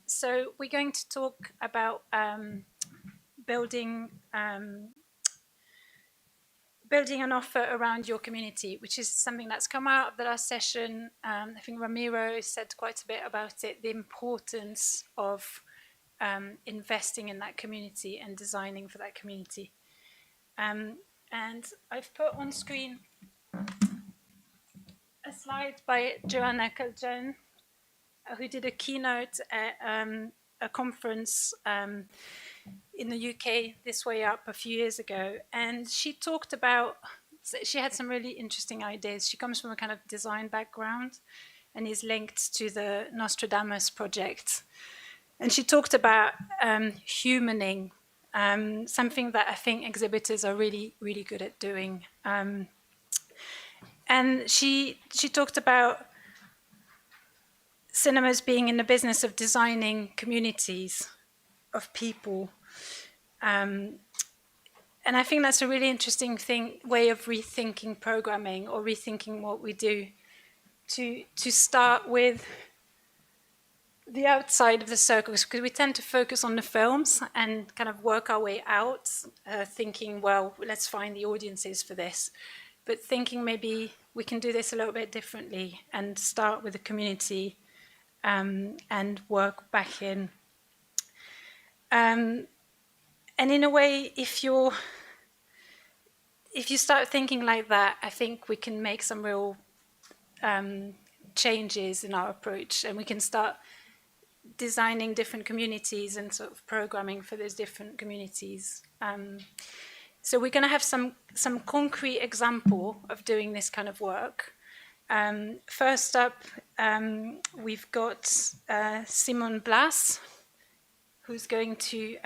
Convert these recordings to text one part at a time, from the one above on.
So we're going to talk about building building an offer around your community, which is something that's come out of the last session. I think Ramiro said quite a bit about it, the importance of investing in that community and designing for that community. And I've put on screen a slide by Joanna Kaljan, who did a keynote at a conference in the UK, This Way Up, a few years ago. And she talked about, she had some really interesting ideas. She comes from a kind of design background and is linked to the Nostradamus project. And she talked about humaning, something that I think exhibitors are really, really good at doing. And she talked about cinemas being in the business of designing communities of people. And I think that's a really interesting way of rethinking programming or rethinking what we do, to start with the outside of the circles, because we tend to focus on the films and kind of work our way out, thinking, well, let's find the audiences for this. But thinking maybe we can do this a little bit differently and start with the community and work back in. And in a way, if you start thinking like that, I think we can make some real changes in our approach, and we can start designing different communities and sort of programming for those different communities. So we're going to have some concrete example of doing this kind of work. First up, we've got Simon Blaas, who's going to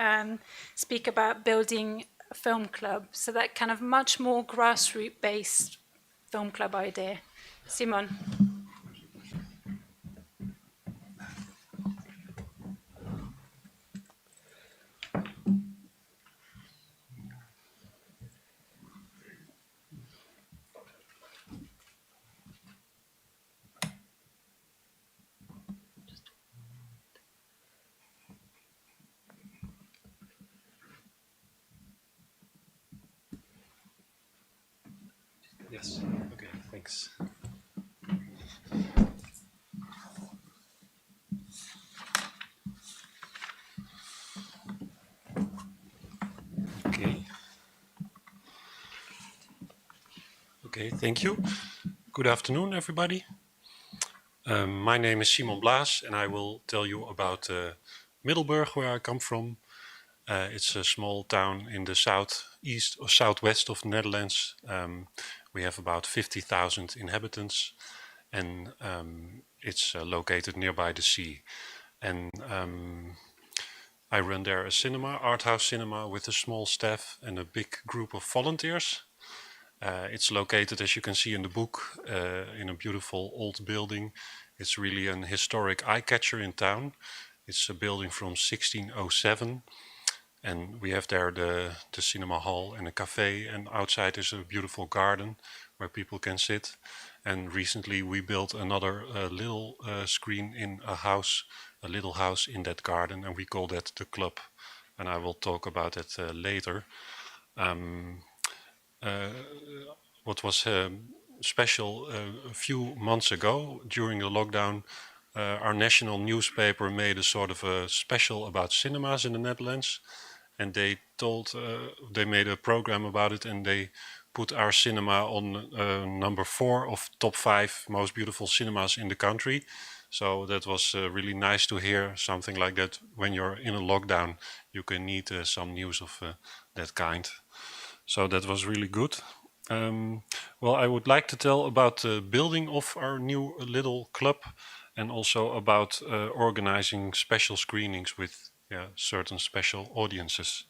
speak about building a film club. So that kind of much more grassroots-based film club idea. Simon. Yes, okay, thanks. Okay, thank you. Good afternoon, everybody. My name is Simon Blaas, and I will tell you about Middelburg, where I come from. It's a small town in the southeast or southwest of the Netherlands. We have about 50,000 inhabitants, and it's located nearby the sea. And I run there a cinema, art house cinema, with a small staff and a big group of volunteers. It's located, as you can see in the book, in a beautiful old building. It's really an historic eye-catcher in town. It's a building from 1607. And we have there the cinema hall and a cafe, and outside is a beautiful garden where people can sit. And recently we built another little screen in a house, a little house in that garden, and we call that the club. And I will talk about it later. What was special a few months ago during the lockdown, our national newspaper made a sort of a special about cinemas in the Netherlands. And they made a program about it, and they put our cinema on number 4 of top 5 most beautiful cinemas in the country. So that was really nice to hear something like that. When you're in a lockdown, you can need some news of that kind. So that was really good. Well, I would like to tell about the building of our new little club, and also about organizing special screenings with certain special audiences.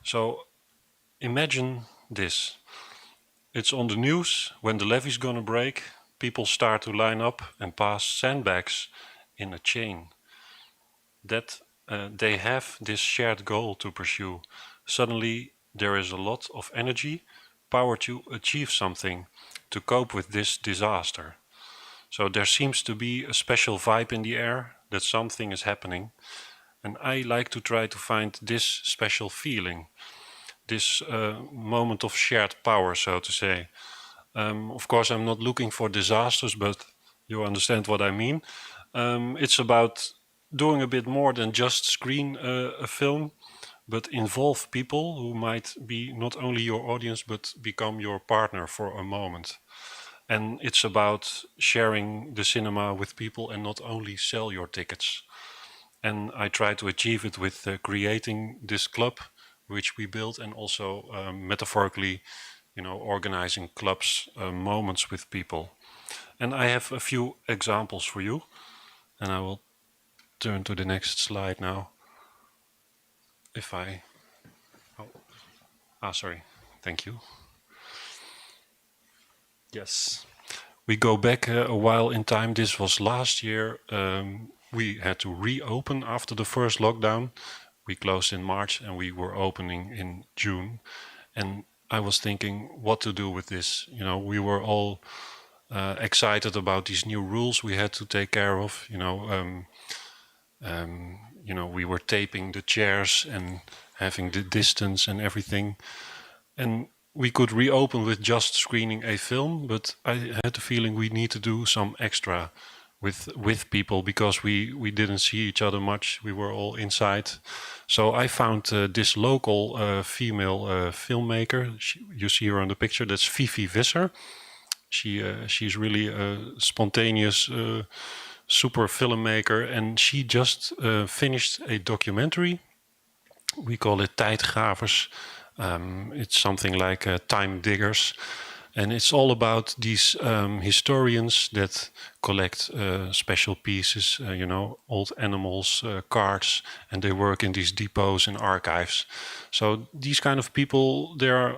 So imagine this. It's on the news when the levee's gonna break. People start to line up and pass sandbags in a chain. That they have this shared goal to pursue. Suddenly there is a lot of energy, power to achieve something, to cope with this disaster. So there seems to be a special vibe in the air. that something is happening. And I like to try to find this special feeling, this moment of shared power, so to say. Of course, I'm not looking for disasters, but you understand what I mean. It's about doing a bit more than just screen a film, but involve people who might be not only your audience, but become your partner for a moment. And it's about sharing the cinema with people and not only sell your tickets. And I try to achieve it with creating this club, which we built, and also metaphorically, organizing clubs, moments with people. And I have a few examples for you, and I will turn to the next slide now. If I, sorry, thank you. Yes, we go back a while in time. This was last year. We had to reopen after the first lockdown. We closed in March and we were opening in June. And I was thinking what to do with this. We were all excited about these new rules we had to take care of. We were taping the chairs and having the distance and everything. And we could reopen with just screening a film, but I had the feeling we need to do some extra with people because we didn't see each other much. We were all inside. So I found this local female filmmaker. You see her on the picture. That's Fifi Visser. She's really a spontaneous, super filmmaker, and she just finished a documentary. We call it Tijdgravers. It's something like Time Diggers. And it's all about these historians that collect special pieces, old animals, cards, and they work in these depots and archives. So these kind of people, they are,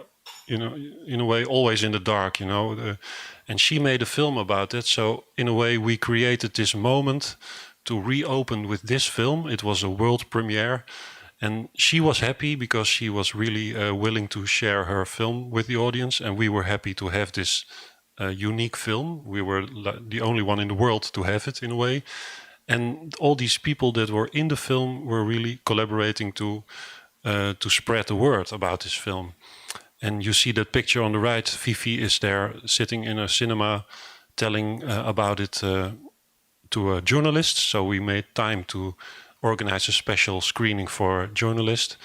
in a way, always in the dark, and she made a film about it. So in a way, we created this moment to reopen with this film. It was a world premiere. And she was happy because she was really willing to share her film with the audience. And we were happy to have this unique film. We were the only one in the world to have it in a way. And all these people that were in the film were really collaborating to spread the word about this film. And you see that picture on the right. Fifi is there sitting in a cinema telling about it to a journalist. So we made time to organize a special screening for journalists.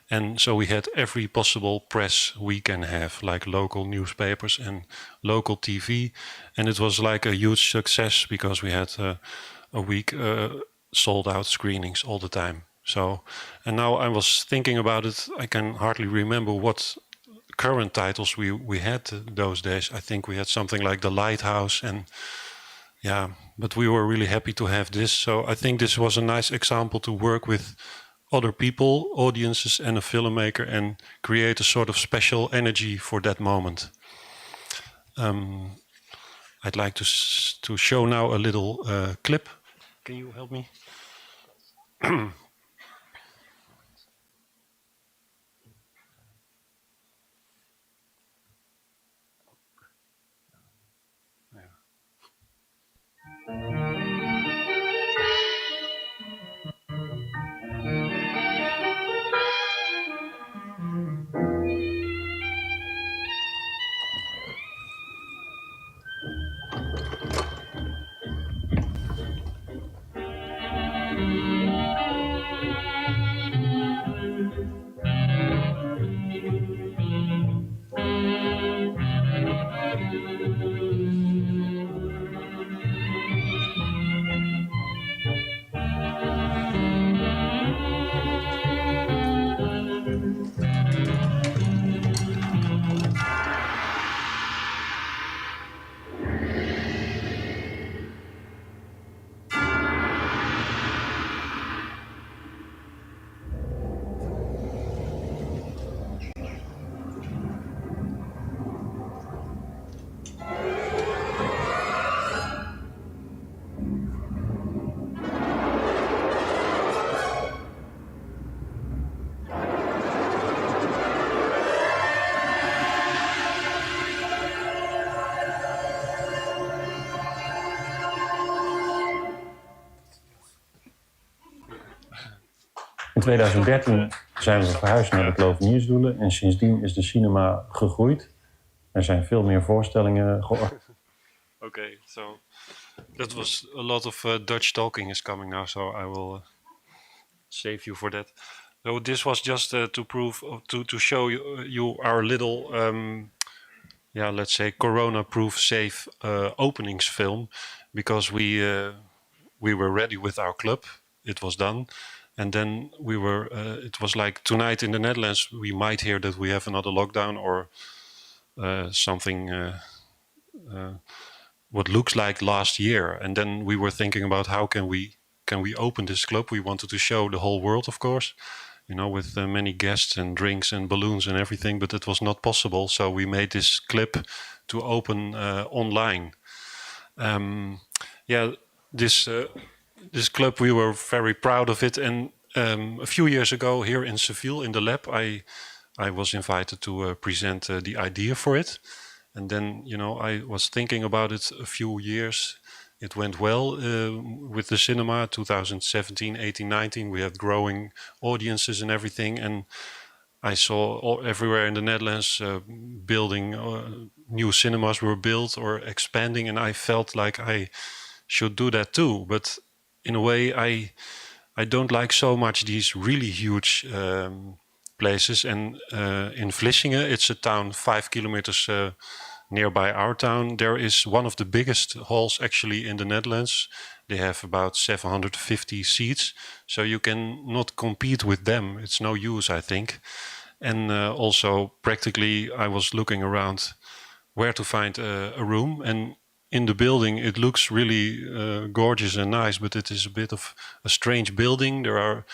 And so we had every possible press we can have, like local newspapers and local TV. And it was like a huge success because we had a week sold out screenings all the time. So, and now I was thinking about it, I can hardly remember what current titles we had those days. I think we had something like The Lighthouse and yeah, but we were really happy to have this. So I think this was a nice example to work with other people, audiences, and a filmmaker and create a sort of special energy for that moment. I'd like to show now a little clip. Can you help me? 2013 zijn we verhuisd naar de Kloveniersdoelen en sindsdien is de cinema gegroeid. Er zijn veel meer voorstellingen georganiseerd. Okay, so that was a lot of Dutch talking is coming now, so I will save you for that. So this was just to prove, to show you our little, let's say corona-proof, safe openings film, because we were ready with our club. It was done. And then we were, it was like tonight in the Netherlands, we might hear that we have another lockdown or something what looks like last year. And then we were thinking about how can we open this club? We wanted to show the whole world, of course, with many guests and drinks and balloons and everything, but it was not possible. So we made this clip to open online. This club, we were very proud of it. And a few years ago here in Seville, in the lab, I was invited to present the idea for it. And then, I was thinking about it a few years. It went well with the cinema, 2017, 18, 19. We had growing audiences and everything. And I saw everywhere in the Netherlands building, new cinemas were built or expanding. And I felt like I should do that too. But in a way, I don't like so much these really huge places. And in Vlissingen, it's a town 5 kilometers nearby our town. There is one of the biggest halls actually in the Netherlands. They have about 750 seats. So you can not compete with them. It's no use, I think. And also practically I was looking around where to find a room. And in the building, it looks really gorgeous and nice, but it is a bit of a strange building. There are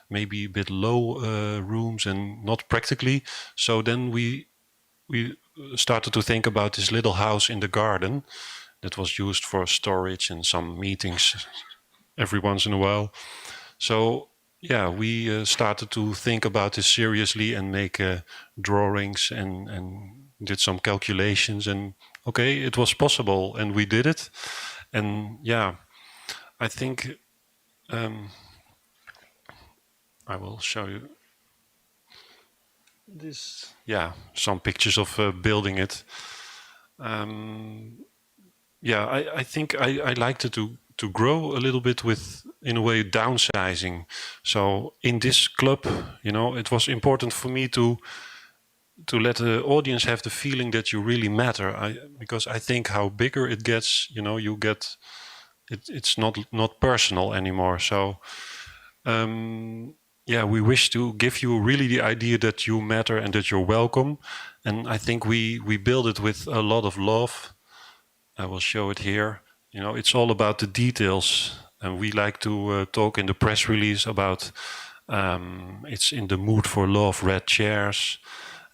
maybe a bit low rooms and not practically. So then we started to think about this little house in the garden that was used for storage and some meetings every once in a while. So we started to think about this seriously and make drawings and did some calculations, and okay, it was possible and we did it. And I think I will show you this. Some pictures of building it. I think I liked it to grow a little bit with, in a way, downsizing. So in this club, it was important for me to let the audience have the feeling that you really matter. Because I think how bigger it gets, you get it's not personal anymore. So we wish to give you really the idea that you matter and that you're welcome. And I think we build it with a lot of love. I will show it here. It's all about the details. And we like to talk in the press release about it's in the mood for love, red chairs.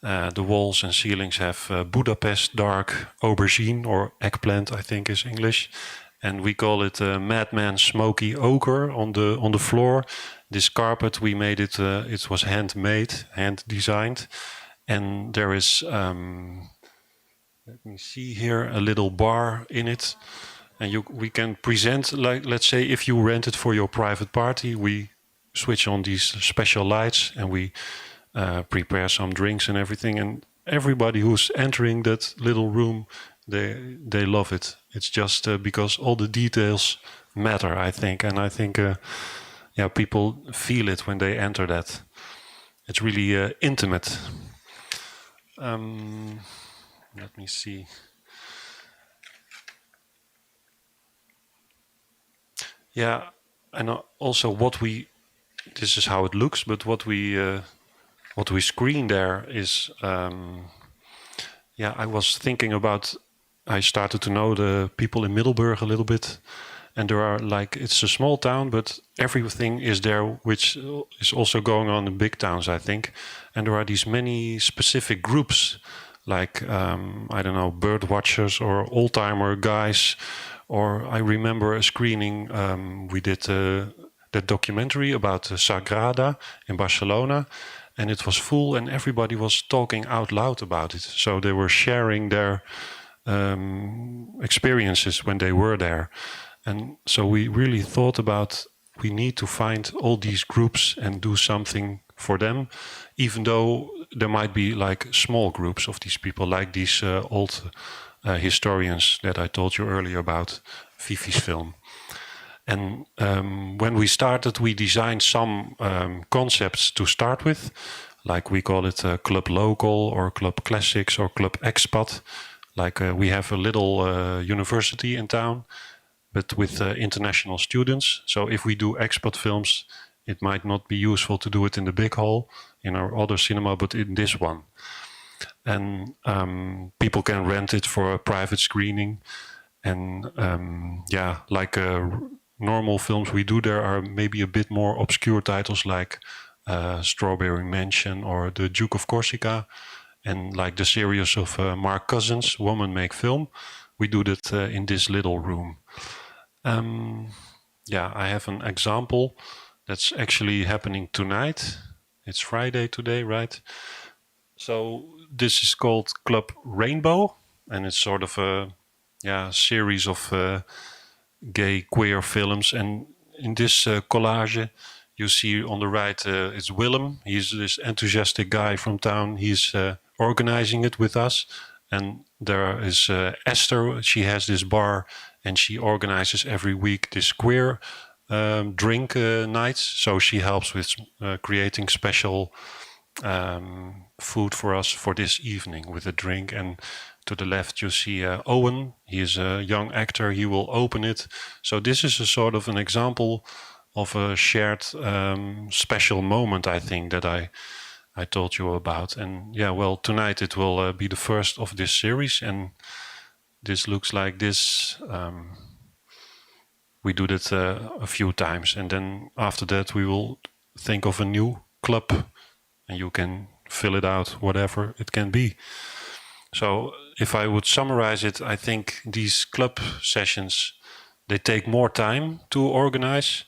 The walls and ceilings have Budapest dark aubergine, or eggplant, I think is English. And we call it Madman Smoky Ochre on the floor. This carpet, we made it, it was handmade, hand designed. And there is, let me see here, a little bar in it. And we can present, like, let's say if you rent it for your private party, we switch on these special lights and we prepare some drinks and everything. And everybody who's entering that little room, they love it. It's just because all the details matter, I think. And I think, people feel it when they enter that. It's really intimate. Let me see. Yeah, and also this is how it looks, but what we screen there is, I was thinking about, I started to know the people in Middelburg a little bit, and there are it's a small town, but everything is there, which is also going on in big towns, I think. And there are these many specific groups, like, I don't know, bird watchers or old-timer guys. Or I remember a screening, we did that documentary about Sagrada in Barcelona, and it was full and everybody was talking out loud about it. So they were sharing their experiences when they were there. And so we really thought about we need to find all these groups and do something for them, even though there might be like small groups of these people, like these old historians that I told you earlier about Fifi's film. And when we started, we designed some concepts to start with, like we call it Club Local or Club Classics or Club Expat. Like we have a little university in town, but with international students. So if we do expat films, it might not be useful to do it in the big hall in our other cinema, but in this one. And people can rent it for a private screening. And yeah, like normal films we do, there are maybe a bit more obscure titles like Strawberry Mansion or The Duke of Corsica, and like the series of Mark Cousins, Woman Make Film. We do that in this little room. Yeah, I have an example that's actually happening tonight. It's Friday today, right? So this is called Club Rainbow, and it's sort of a series of gay queer films. And in this collage, you see on the right, it's Willem. He's this enthusiastic guy from town. He's organizing it with us. And there is Esther. She has this bar, and she organizes every week this queer drink nights. So she helps with creating special food for us for this evening with a drink. And to the left you see Owen. He is a young actor. He will open it. So this is a sort of an example of a shared special moment, I think, that I told you about. And yeah, well, tonight it will be the first of this series, and this looks like this. We do that a few times, and then after that we will think of a new club, and you can fill it out, whatever it can be. So if I would summarize it, I think these club sessions, they take more time to organize,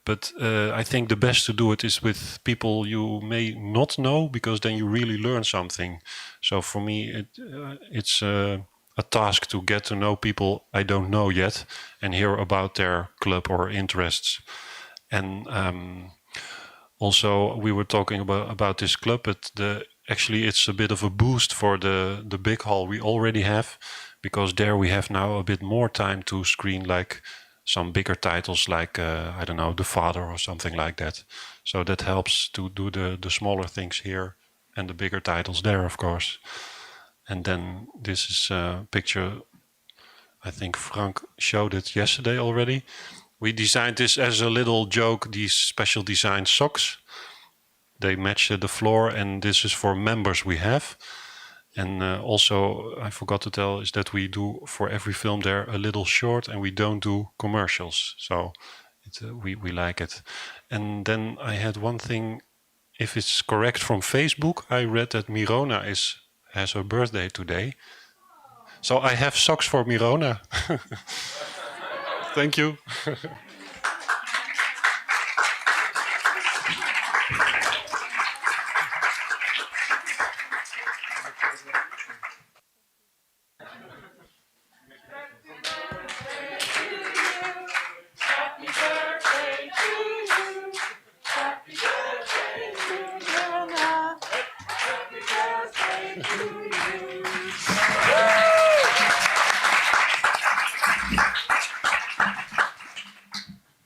but I think the best to do it is with people you may not know, because then you really learn something. So for me, it's a task to get to know people I don't know yet and hear about their club or interests. And also, we were talking about this club, but actually it's a bit of a boost for the big hall we already have, because there we have now a bit more time to screen like some bigger titles like, I don't know, The Father or something like that. So that helps to do the smaller things here and the bigger titles there, of course. And then this is a picture, I think Frank showed it yesterday already. We designed this as a little joke, these special design socks. They match the floor, and this is for members we have. And also, I forgot to tell, is that we do for every film there a little short, and we don't do commercials. So we like it. And then I had one thing, if it's correct from Facebook, I read that Mirona has her birthday today. So I have socks for Mirona. Thank you.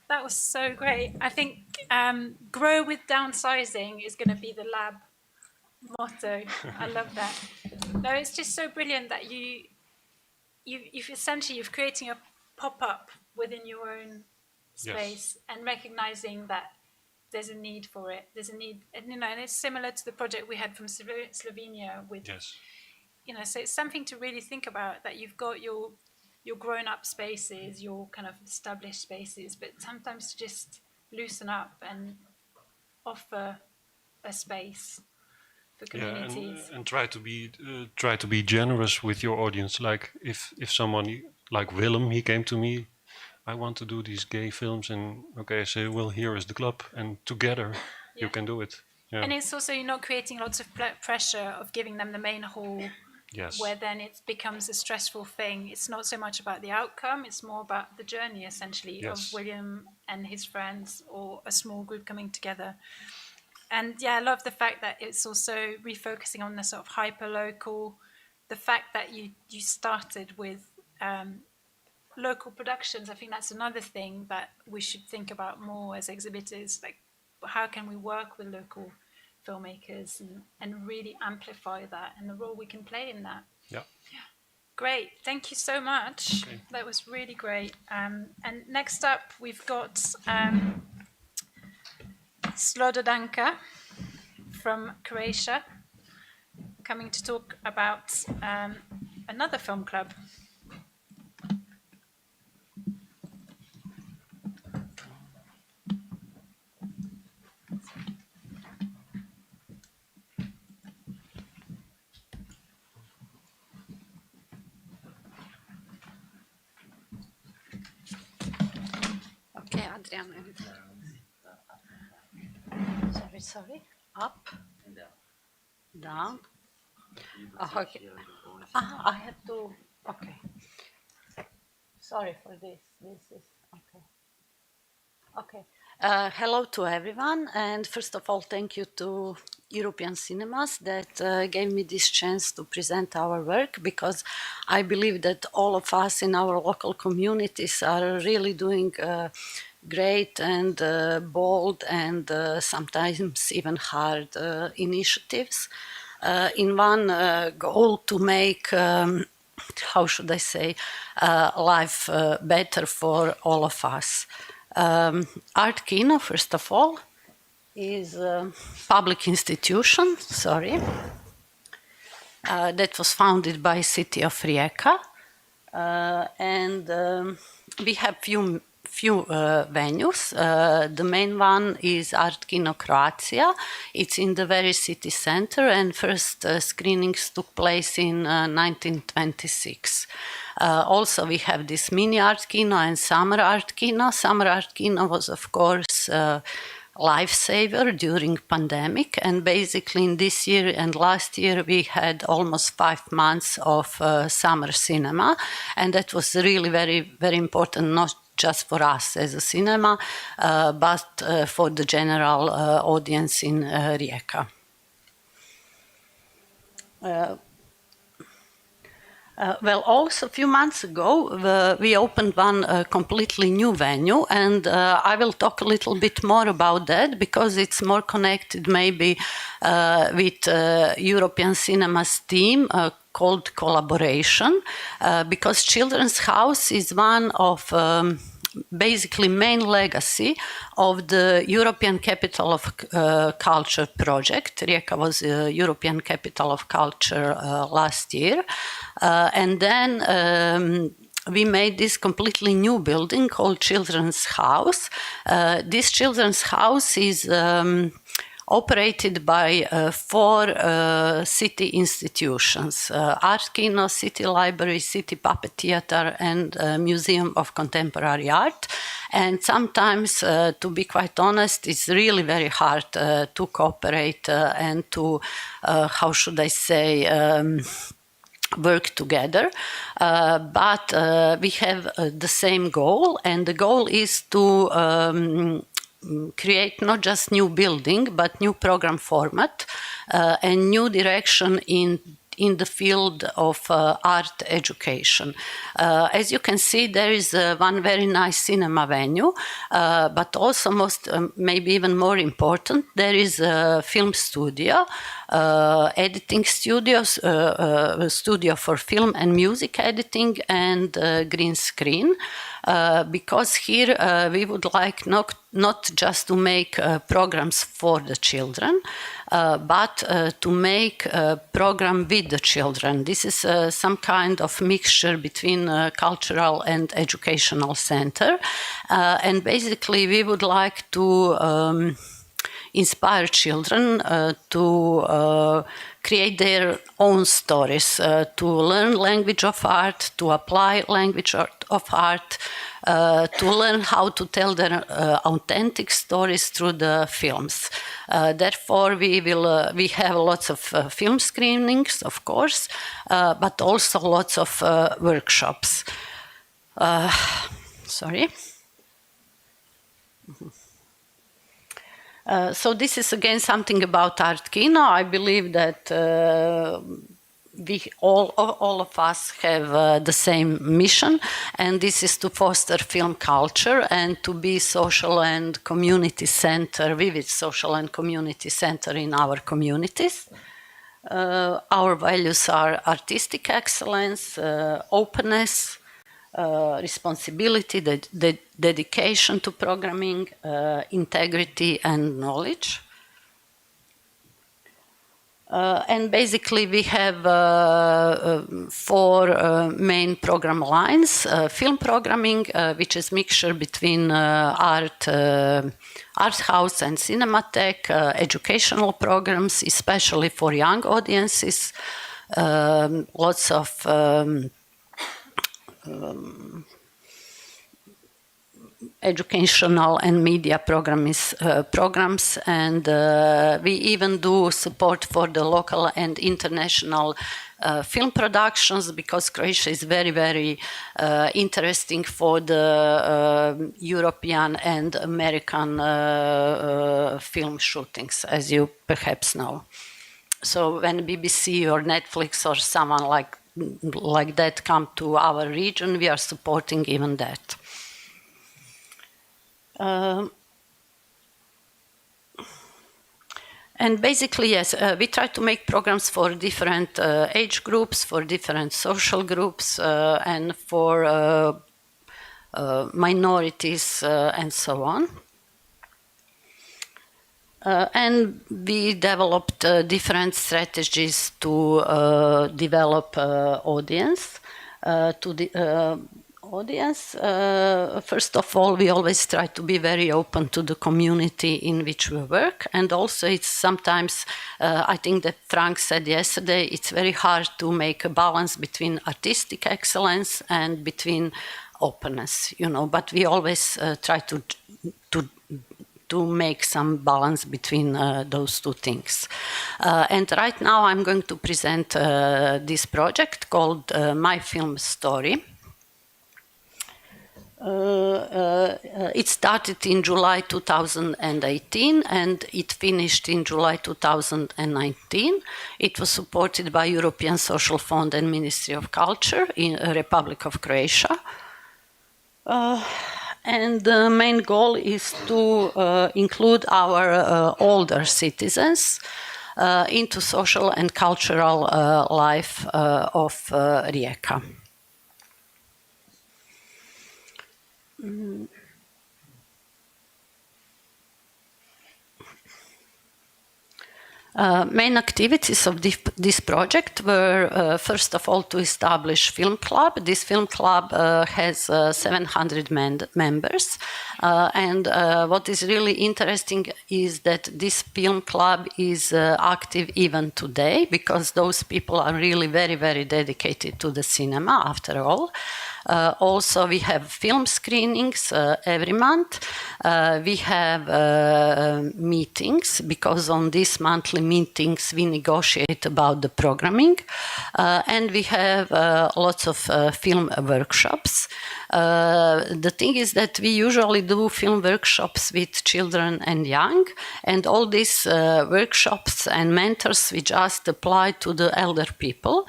That was so great. I think grow with downsizing is going to be the lab motto. I love that. No, it's just so brilliant that you've essentially creating a pop-up within your own space, yes, and recognizing that there's a need for it. There's a need, and and it's similar to the project we had from Slovenia with, yes, so it's something to really think about, that you've got your grown-up spaces, your kind of established spaces, but sometimes to just loosen up and offer a space for communities. And try to be generous with your audience. Like if someone like Willem, he came to me, I want to do these gay films, and okay, I say, well, here is the club, and together you can do it. Yeah. And it's also, you're not creating lots of pressure of giving them the main hall Yes. where then it becomes a stressful thing. It's not so much about the outcome, it's more about the journey, essentially, Yes. of William and his friends, or a small group coming together. And yeah, I love the fact that it's also refocusing on the sort of hyper-local, the fact that you started with local productions. I think that's another thing that we should think about more as exhibitors, like how can we work with local filmmakers and really amplify that and the role we can play in that. Yeah. Great, thank you so much. Okay. That was really great. And next up, we've got Slododanka from Croatia, coming to talk about another film club. Okay, Adrian. Sorry. Up. Down. Oh, okay. I have to. Okay. Sorry for this. This is okay. Okay. Hello to everyone, and first of all, thank you to European Cinemas that gave me this chance to present our work, because I believe that all of us in our local communities are really doing great and bold and sometimes even hard initiatives in one goal to make how should I say, life better for all of us. Art-Kino, first of all, is a public institution, that was founded by city of Rijeka, and we have few venues. The main one is Art-Kino Croatia. It's in the very city center, and first screenings took place in 1926. Also, we have this mini Art-Kino and summer Art-Kino. Summer Art-Kino was, of course, lifesaver during pandemic, and basically in this year and last year we had almost 5 months of summer cinema, and that was really very, very important, not just for us as a cinema, but for the general audience in Rijeka. Well, also a few months ago, we opened one completely new venue, and I will talk a little bit more about that because it's more connected maybe with European Cinemas team called Collaboration, because Children's House is one of basically main legacy of the European Capital of Culture project. Rijeka was European Capital of Culture last year. And then we made this completely new building called Children's House. This Children's House is operated by 4 city institutions: Art-Kino, City Library, City Puppet Theatre, and Museum of Contemporary Art. And sometimes, to be quite honest, it's really very hard to cooperate and to, how should I say, work together, but we have the same goal, and the goal is to create not just new building, but new program format and new direction in the field of art education. As you can see, there is one very nice cinema venue, but also maybe even more important, there is a film studio, editing studios, studio for film and music editing, and green screen. Because here we would like not just to make programs for the children, but to make a program with the children. This is some kind of mixture between cultural and educational center. And basically we would like to inspire children to create their own stories, to learn language of art, to apply language of art, to learn how to tell their authentic stories through the films. Therefore, we have lots of film screenings, of course, but also lots of workshops. Sorry. So this is again something about Art-Kino. I believe that we all of us have the same mission, and this is to foster film culture and to be social and community center, vivid social and community center in our communities. Our values are artistic excellence, openness, responsibility, dedication to programming, integrity and knowledge. And basically we have 4 main program lines. Film programming, which is mixture between art house and cinematheque, educational programs, especially for young audiences, lots of educational and media programs, and we even do support for the local and international film productions, because Croatia is very, very interesting for the European and American film shootings, as you perhaps know. So when BBC or Netflix or someone like that come to our region, we are supporting even that. And basically, yes, we try to make programs for different age groups, for different social groups, and for minorities and so on. And we developed different strategies to develop audience. First of all, we always try to be very open to the community in which we work, and also it's sometimes, I think that Frank said yesterday, it's very hard to make a balance between artistic excellence and between openness, you know, but we always try to make some balance between those two things. And right now I'm going to present this project called My Film Story. It started in July 2018 and it finished in July 2019. It was supported by European Social Fund and Ministry of Culture in Republic of Croatia. And the main goal is to include our older citizens into social and cultural life of Rijeka. Main activities of this project were, first of all, to establish film club. This film club has 700 members, and what is really interesting is that this film club is active even today, because those people are really very, very dedicated to the cinema, after all. Also, we have film screenings every month. We have meetings, because on these monthly meetings we negotiate about the programming. And we have lots of film workshops. The thing is that we usually do film workshops with children and young, and all these workshops and mentors we just apply to the elder people.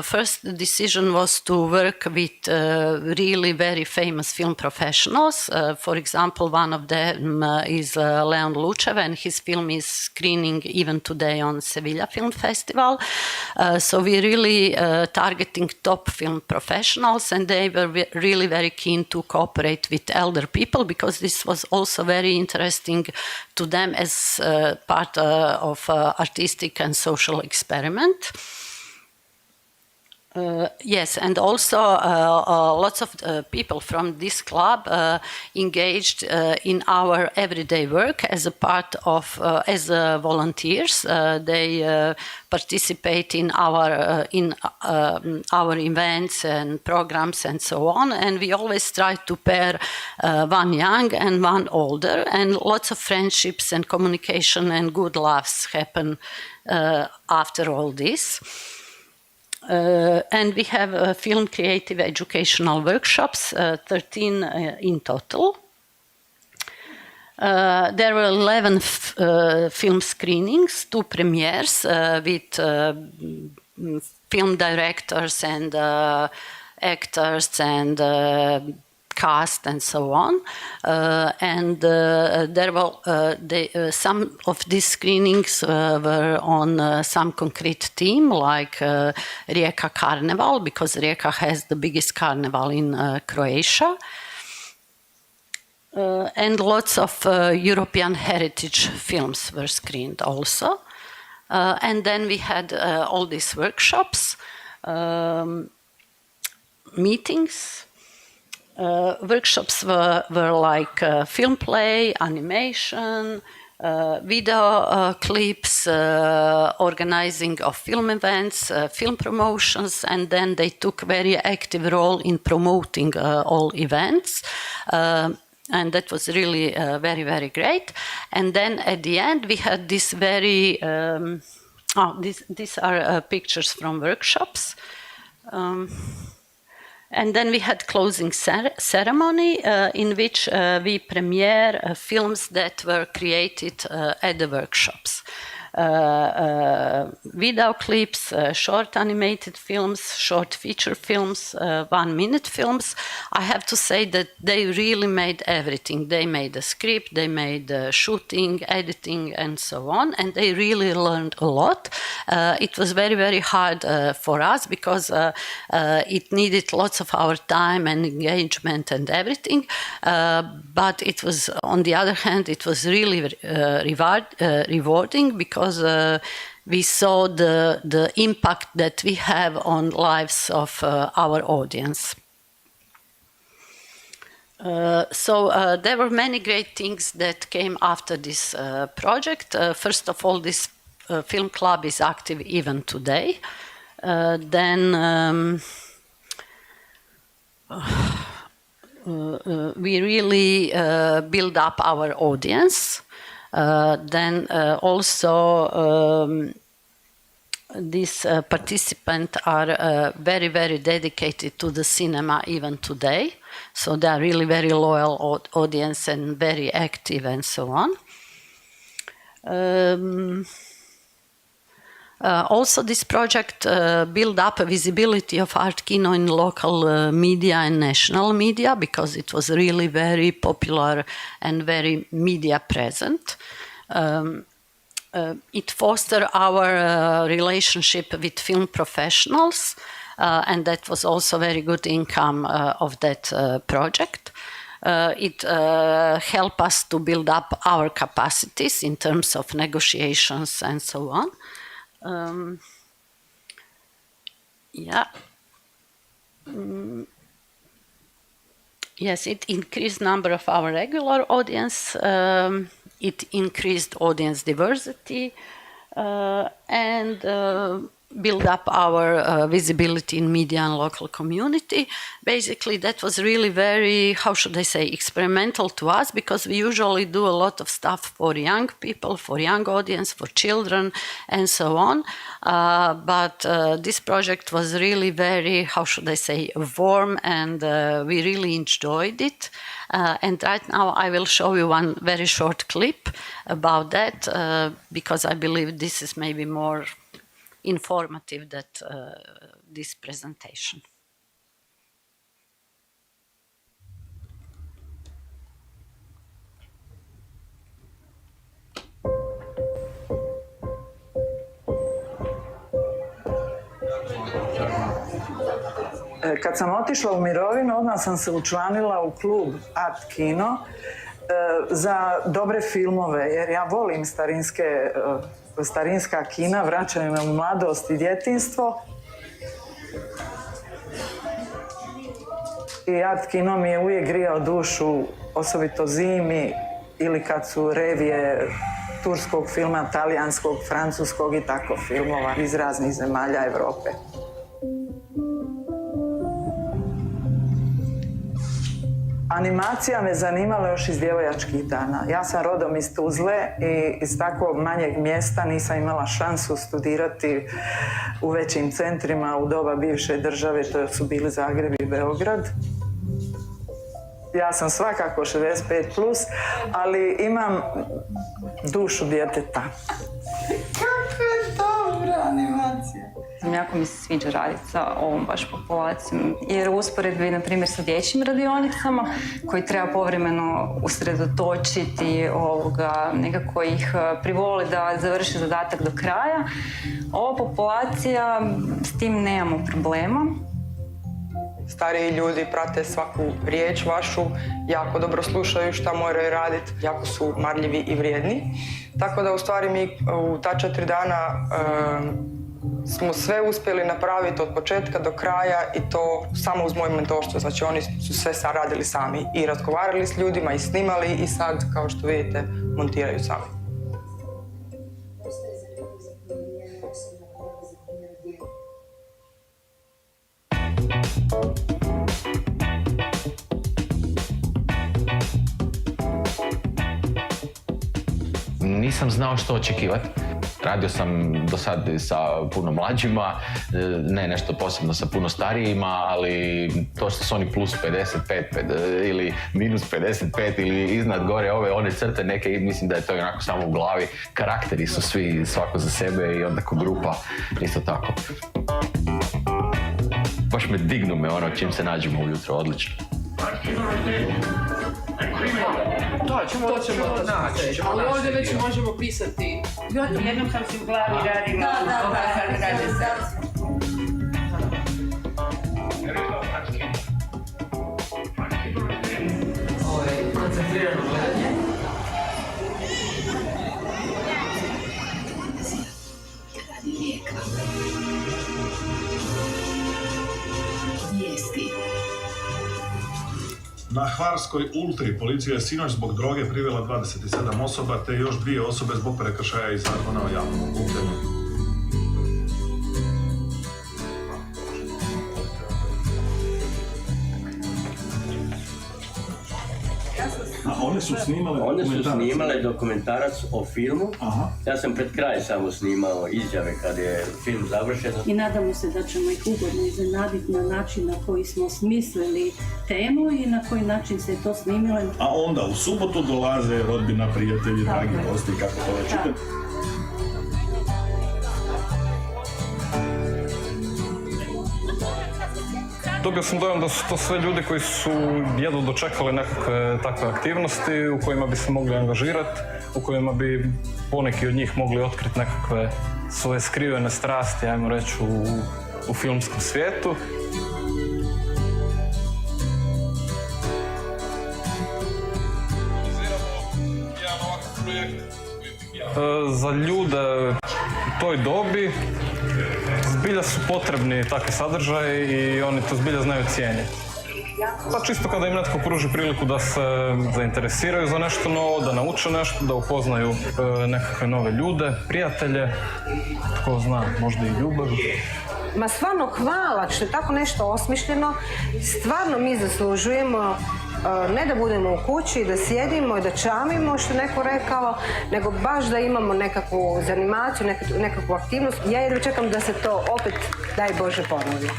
First, the decision was to work with really very famous film professionals. For example, one of them is Leon Lucev, and his film is screening even today on Sevilla Film Festival. So we're really targeting top film professionals, and they were really very keen to cooperate with elder people, because this was also very interesting to them as part of artistic and social experiment. Yes, and also lots of people from this club engaged in our everyday work as a part of as volunteers. They participate in our events and programs and so on. And we always try to pair one young and one older, and lots of friendships and communication and good laughs happen after all this. And we have film creative educational workshops, 13 in total. There were 11 film screenings, 2 premieres with film directors and actors and cast and so on. And there were some of these screenings were on some concrete theme, like Rijeka Carnival, because Rijeka has the biggest carnival in Croatia. And lots of European heritage films were screened also. And then we had all these workshops, meetings. Workshops were like film play, animation, video clips, organizing of film events, film promotions, and then they took very active role in promoting all events. And that was really very, very great. And then at the end, we had this very, these are pictures from workshops. And then we had closing ceremony in which we premiere films that were created at the workshops. Video clips, short animated films, short feature films, 1-minute films. I have to say that they really made everything. They made the script, they made shooting, editing, and so on, and they really learned a lot. It was very, very hard for us because it needed lots of our time and engagement and everything. But it was, on the other hand, it was really rewarding because we saw the impact that we have on lives of our audience. So there were many great things that came after this project. First of all, this film club is active even today. Then we really build up our audience. Then also these participants are very, very dedicated to the cinema even today. So they are really very loyal audience and very active and so on. Also, this project built up a visibility of Art-Kino in local media and national media because it was really very popular and very media present. It fostered our relationship with film professionals, and that was also very good income of that project. It helped us to build up our capacities in terms of negotiations and so on. Yes, it increased number of our regular audience. It increased audience diversity and build up our visibility in media and local community. Basically, that was really very, how should I say, experimental to us because we usually do a lot of stuff for young people, for young audience, for children, and so on. But this project was really very, how should I say, warm, and we really enjoyed it. And right now I will show you one very short clip about that because I believe this is maybe more informative than this presentation. Kad sam otišla u mirovinu, odmah sam se učlanila u klub Art-Kino za dobre filmove, jer ja volim starinska kina, vraćaju me u mladost i djetinjstvo. I Art-Kino mi je uvijek grijao dušu, osobito zimi ili kad su revije turskog filma, talijanskog, francuskog i tako filmova iz raznih zemalja Europe. Animacija me zanimala još iz djevojačkih dana. Ja sam rodom iz Tuzle i iz takvog manjeg mjesta nisam imala šansu studirati u većim centrima u doba bivše države, to su bili Zagreb i Beograd. Ja sam svakako 65+, ali imam dušu djeteta. Kako je dobra animacija! Jako mi se sviđa raditi sa ovom baš populacijom, jer u usporedbi, na primjer, sa dječjim radionicama, koji treba povremeno usredotočiti, nekako ih privoli da završi zadatak do kraja, ova populacija, s tim nemamo problema. Stariji ljudi prate svaku riječ vašu, jako dobro slušaju šta moraju raditi, jako su marljivi i vrijedni. Tako da u stvari mi u ta 4 dana smo sve uspjeli napraviti od početka do kraja i to samo uz moje mentorstvo. Znači oni su sve sad radili sami i razgovarali s ljudima i snimali i sad, kao što vidite, montiraju sami. Nisam znao što očekivati. Radio sam do sad sa puno mlađima, ne nešto posebno sa puno starijima, ali to što su oni plus 55 ili minus 55 ili iznad gore one crte neke, mislim da je to onako samo u glavi. Karakteri su svi svako za sebe i onda ko grupa isto tako. Baš me dignu čim se nađemo ujutro, odlično. To ćemo naći, ali ovdje već možemo pisati. Jednom sam si u glavi radila. Ovo je koncentrirano gledanje. Na Hvarskoj Ultri policija je sinoć zbog droge privela 27 osoba, te još 2 osobe zbog prekršaja iz zakona o javnom okupljanju. One su snimale dokumentarac o filmu. Aha. Ja sam pred kraj samo snimao izjave kad je film završen. I nadamo se da ćemo ih ugodno iznenaditi na način na koji smo smislili temu i na koji način se je to snimilo. A onda u subotu dolaze rodbina, prijatelji, dragi gosti, kako to već ide. Dobio sam dojam da su to sve ljudi koji su jedno dočekali nekakve takve aktivnosti u kojima bi se mogli angažirati, u kojima bi poneki od njih mogli otkriti nekakve svoje skrivene strasti, ajmo reći, u filmskom svijetu. Za ljude u toj dobi zbilja su potrebni takvi sadržaji i oni to zbilja znaju cijeniti. Pa čisto kada im netko pruži priliku da se zainteresiraju za nešto novo, da nauče nešto, da upoznaju nekakve nove ljude, prijatelje, tko zna, možda i ljubav. Ma stvarno hvala što je tako nešto osmišljeno. Stvarno mi zaslužujemo ne da budemo u kući, da sjedimo i da čamimo, što je neko rekao, nego baš da imamo nekakvu zanimaciju, nekakvu aktivnost. Ja jedva čekam da se to opet, daj Bože, ponovi.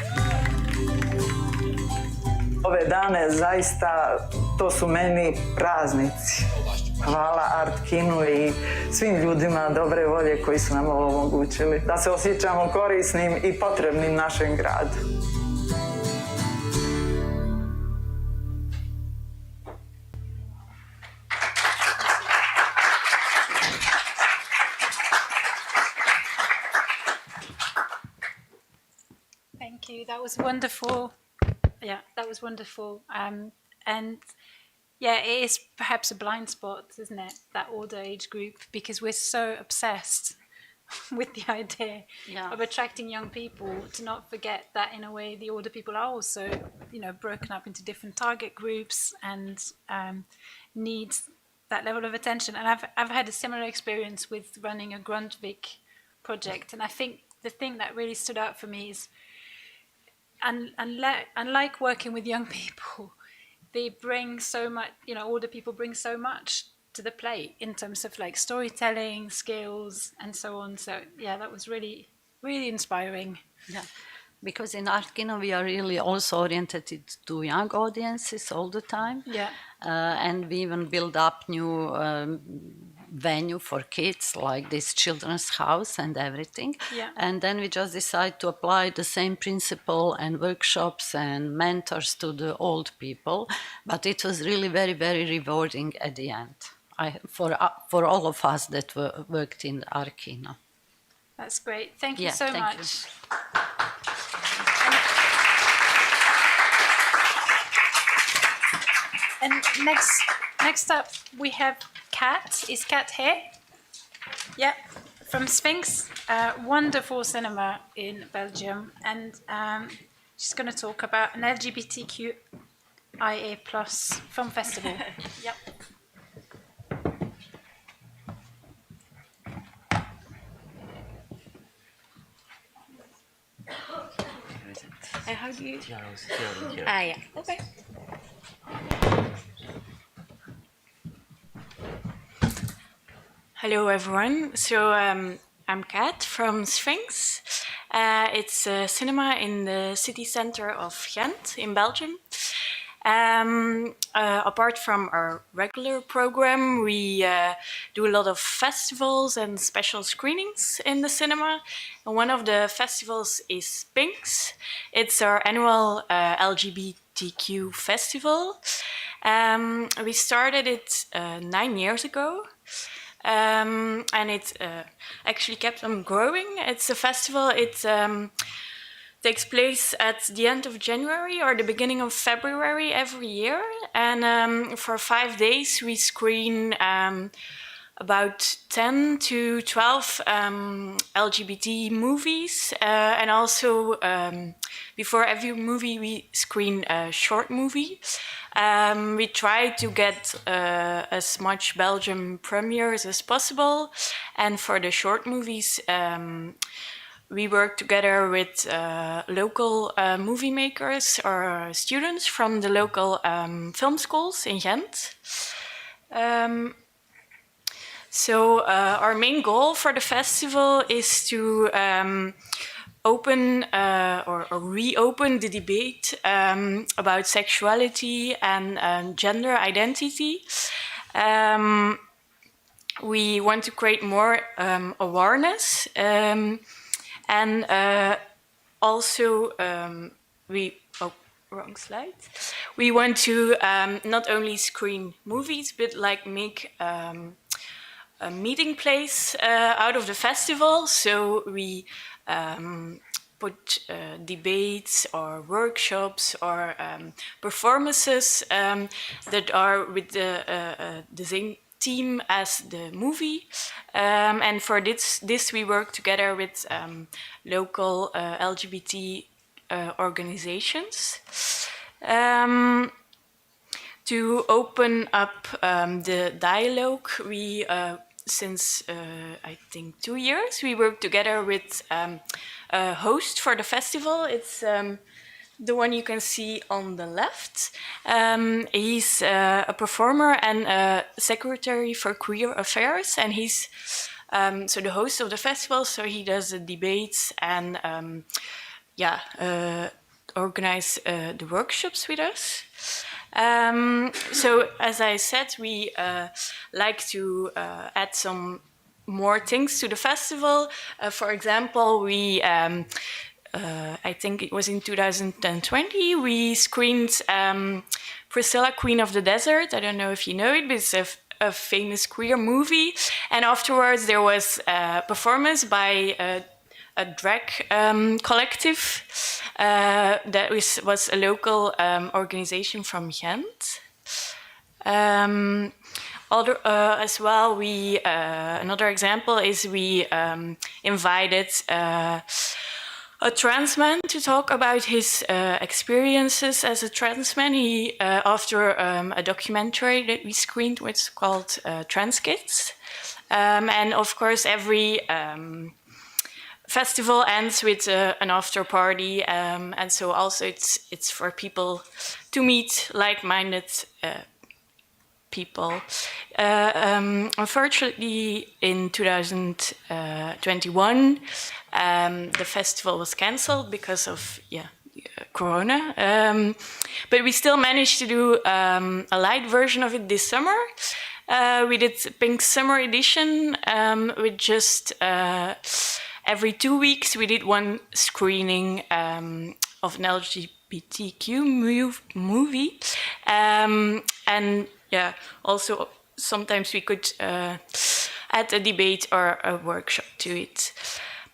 Ove dane zaista, to su meni praznici. Hvala Art-Kinu i svim ljudima dobre volje koji su nam ovo omogućili. Da se osjećamo korisnim i potrebnim našem gradu. Thank you. That was wonderful. Yeah, that was wonderful. And yeah, it is perhaps a blind spot, isn't it? That older age group, because we're so obsessed with the idea of attracting young people, to not forget that in a way the older people are also, broken up into different target groups and need that level of attention. And I've had a similar experience with running a Grundtvig project, and I think the thing that really stood out for me is, unlike working with young people, they bring so much, older people bring so much to the plate in terms of like storytelling skills and so on. So yeah, that was really, really inspiring. Yeah, because in Art-Kino we are really also oriented to young audiences all the time. Yeah. And we even build up new venue for kids, like this children's house and everything. Yeah. And then we just decide to apply the same principle and workshops and mentors to the old people. But it was really very, very rewarding at the end for all of us that worked in Art-Kino. That's great. Thank you so much. And next up we have Kaat. Is Kaat here? Yeah, from Sphinx, wonderful cinema in Belgium, and she's going to talk about an LGBTQIA+ film festival. Yep. How do you? Yeah. Okay. Hello, everyone. So I'm Kaat from Sphinx. It's a cinema in the city center of Ghent in Belgium. Apart from our regular program, we do a lot of festivals and special screenings in the cinema. And one of the festivals is Sphinx. It's our annual LGBTQ festival. We started it 9 years ago. And it actually kept on growing. It's a festival. It takes place at the end of January or the beginning of February every year. And for 5 days, we screen about 10 to 12 LGBT movies. And also, before every movie, we screen a short movie. We try to get as much Belgian premieres as possible. And for the short movies, we work together with local movie makers or students from the local film schools in Ghent. So our main goal for the festival is to open or reopen the debate about sexuality and gender identity. We want to create more awareness. And also, wrong slide. We want to not only screen movies, but like make a meeting place out of the festival. So we put debates or workshops or performances that are with the same team as the movie, and for this we work together with local LGBT organizations to open up the dialogue. We since I think 2 years we work together with a host for the festival. It's the one you can see on the left. He's a performer and a secretary for queer affairs, and he's so the host of the festival. So he does the debates and organize the workshops with us. So as I said, we like to add some more things to the festival. For example, we I think it was in 2020, we screened Priscilla, Queen of the Desert. I don't know if you know it, but it's a famous queer movie. And afterwards there was a performance by a drag collective that was a local organization from Ghent. As well, another example is we invited a trans man to talk about his experiences as a trans man. He, after a documentary that we screened, which is called Trans Kids. And of course, every festival ends with an after party, and so also it's for people to meet like-minded people. Unfortunately, in 2021, the festival was cancelled because of Corona. But we still managed to do a light version of it this summer. We did Pink Summer Edition with just every 2 weeks we did one screening of an LGBTQ movie. And yeah, also sometimes we could add a debate or a workshop to it.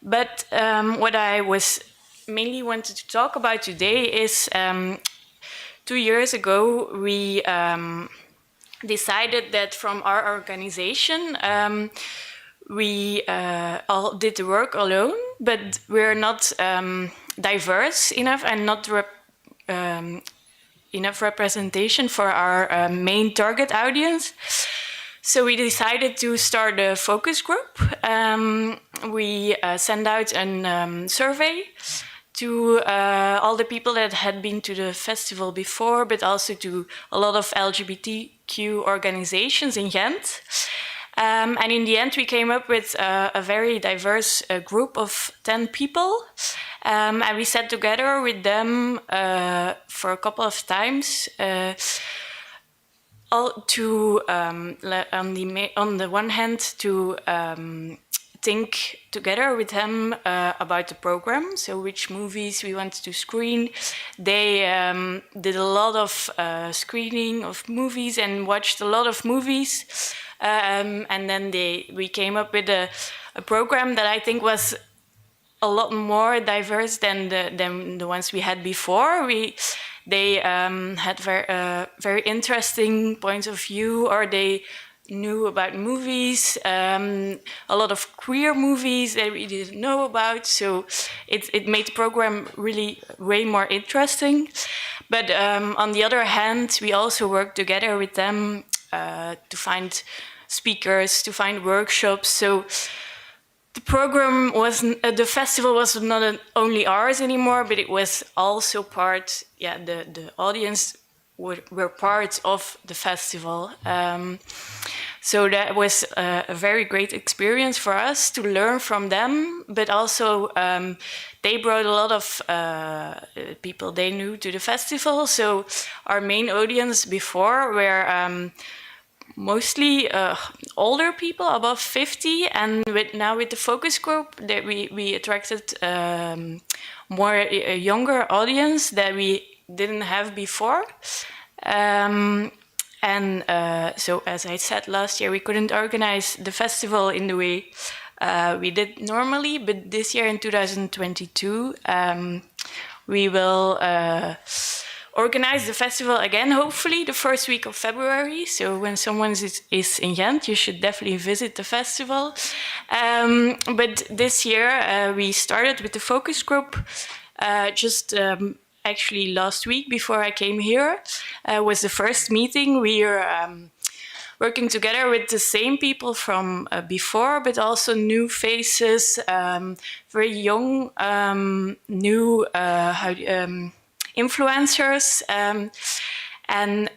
But what I was mainly wanted to talk about today is 2 years ago we decided that from our organization we all did the work alone, but we're not diverse enough and not enough representation for our main target audience. So we decided to start a focus group. We sent out a survey to all the people that had been to the festival before, but also to a lot of LGBTQ organizations in Ghent. And in the end, we came up with a very diverse group of 10 people. And we sat together with them for a couple of times all to, on the one hand, to think together with them about the program, so which movies we wanted to screen. They did a lot of screening of movies and watched a lot of movies. And then we came up with a program that I think was a lot more diverse than the ones we had before. They had very interesting points of view, or they knew about movies, a lot of queer movies that we didn't know about. So it made the program really way more interesting. But on the other hand, we also worked together with them to find speakers, to find workshops. So the program the festival was not only ours anymore, but it was also part, the audience were part of the festival. So that was a very great experience for us to learn from them, but also they brought a lot of people they knew to the festival. So our main audience before were mostly older people above 50, and now with the focus group that we attracted more a younger audience that we didn't have before. So as I said last year, we couldn't organize the festival in the way we did normally, but this year in 2022 we will organize the festival again, hopefully the first week of February. So when someone is in Ghent, you should definitely visit the festival. But this year we started with the focus group actually last week before I came here was the first meeting. We are working together with the same people from before, but also new faces, very young, new influencers, and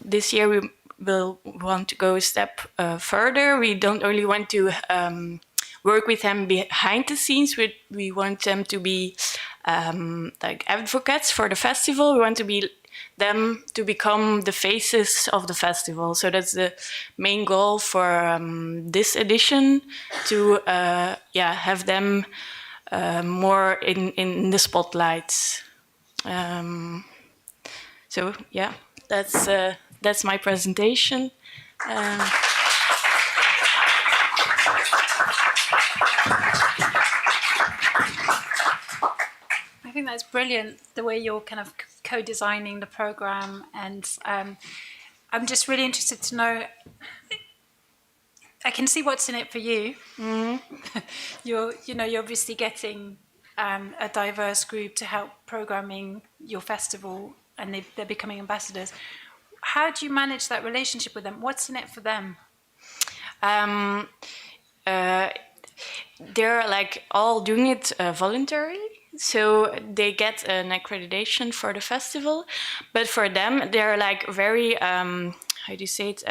this year we will want to go a step further. We don't only want to work with them behind the scenes, we want them to be like advocates for the festival. We want them to become the faces of the festival. So that's the main goal for this edition, to have them more in the spotlights. So yeah, that's my presentation. I think that's brilliant, the way you're kind of co-designing the program, and I'm just really interested to know. I can see what's in it for you. You're obviously getting a diverse group to help programming your festival, and they're becoming ambassadors. How do you manage that relationship with them? What's in it for them? They're like all doing it voluntarily, so they get an accreditation for the festival. But for them, they're like very how do you say it?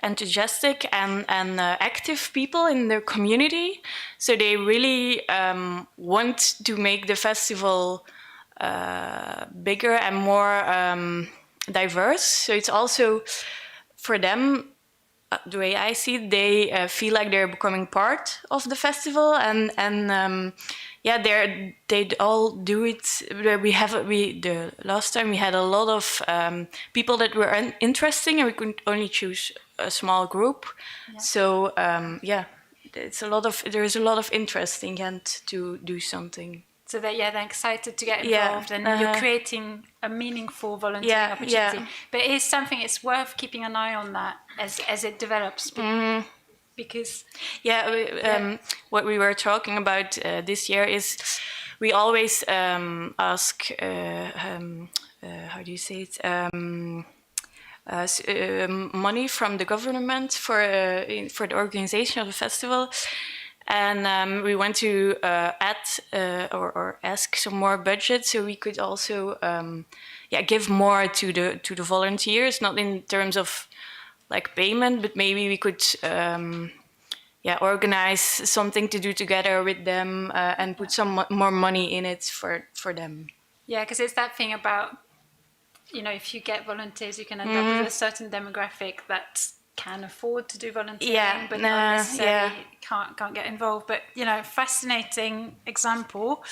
Enthusiastic and active people in their community. So they really want to make the festival bigger and more diverse. So it's also for them, the way I see it, they feel like they're becoming part of the festival, and yeah, they all do it. The last time we had a lot of people that were interesting, and we could only choose a small group. Yeah. So yeah, there's a lot of interest in Ghent to do something. So that they're excited to get involved, and you're creating a meaningful volunteering opportunity. Yeah. But it is something, it's worth keeping an eye on that as it develops, because what we were talking about this year is we always ask how do you say it, money from the government for the organization of the festival. And we want to add or ask some more budget, so we could also give more to the volunteers, not in terms of like payment, but maybe we could organize something to do together with them and put some more money in it for them. Yeah, because it's that thing about, if you get volunteers, you can end up with a certain demographic that can afford to do volunteering, but not necessarily can't get involved. But fascinating example.